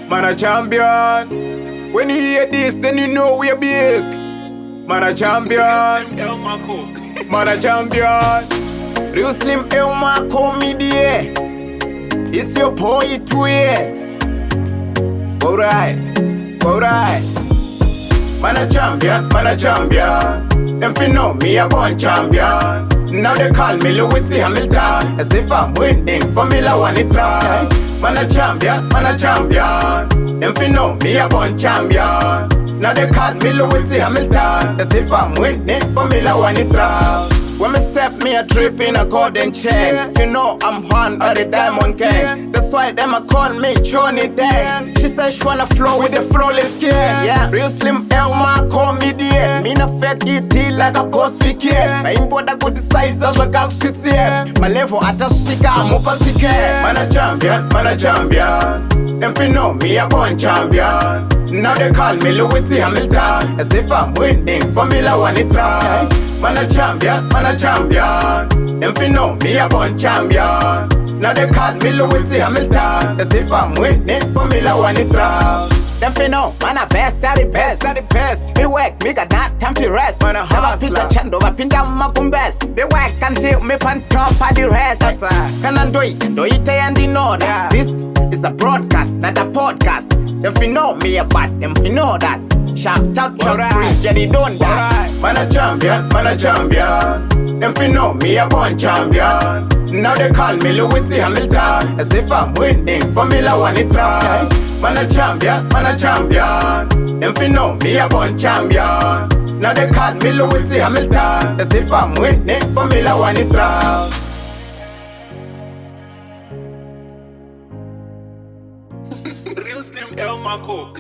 Man a champion. When you hear this, then you know we're big. Man a champion. RealslimLmarko. Man a champion. RealslimLmarko media. It's your Boi20. Alright. Man a champion, man a champion. Them fi know me a born champion. Now they call me Lewis Hamilton. As if I'm winning, Formula One it try. Man a champion, man a champion. Them fi know me a born champion. Now they call me Lewis Hamilton. As if I'm winning, Formula One it try. When me step, me a trip in a golden chain. You know I'm one of the diamond king. That's why them a call me Johnny Dang. She said she wanna flow with the flawless skin. Yeah, RealslimLmarko media. Me na fake it like a boss fiki. I ain't bother good size as a girl shit here. My level at a shika, I'm up a shike. Man a champion, man a champion. Them fi know me a born champion. Now they call me Lewis Hamilton. As if I'm winning, Formula One it try. Man a champion, man a champion. Them fi know me a born champion. Now they call me Lewis Hamilton. As if I'm winning, Formula One it try. Them fi know, man a best, at the best. Me work, me got not time to rest. Man a hustler. Never pizza chando, I pin down my best. Me work until me pan top of the rest. Can I do it and you know that. This is a broadcast, not a podcast. Them fi know me a bad, them fi know that. Shout out to free, get it done that. Man a champion, man a champion. Them fi know me a born champion. Now they call me Lewis Hamilton. As if I'm winning, Formula One it try. Man a champion, man a champion. Them fi know me a born champion. Now they call me Lewis Hamilton. As if I'm winning, Formula One it try. RealslimLmarko.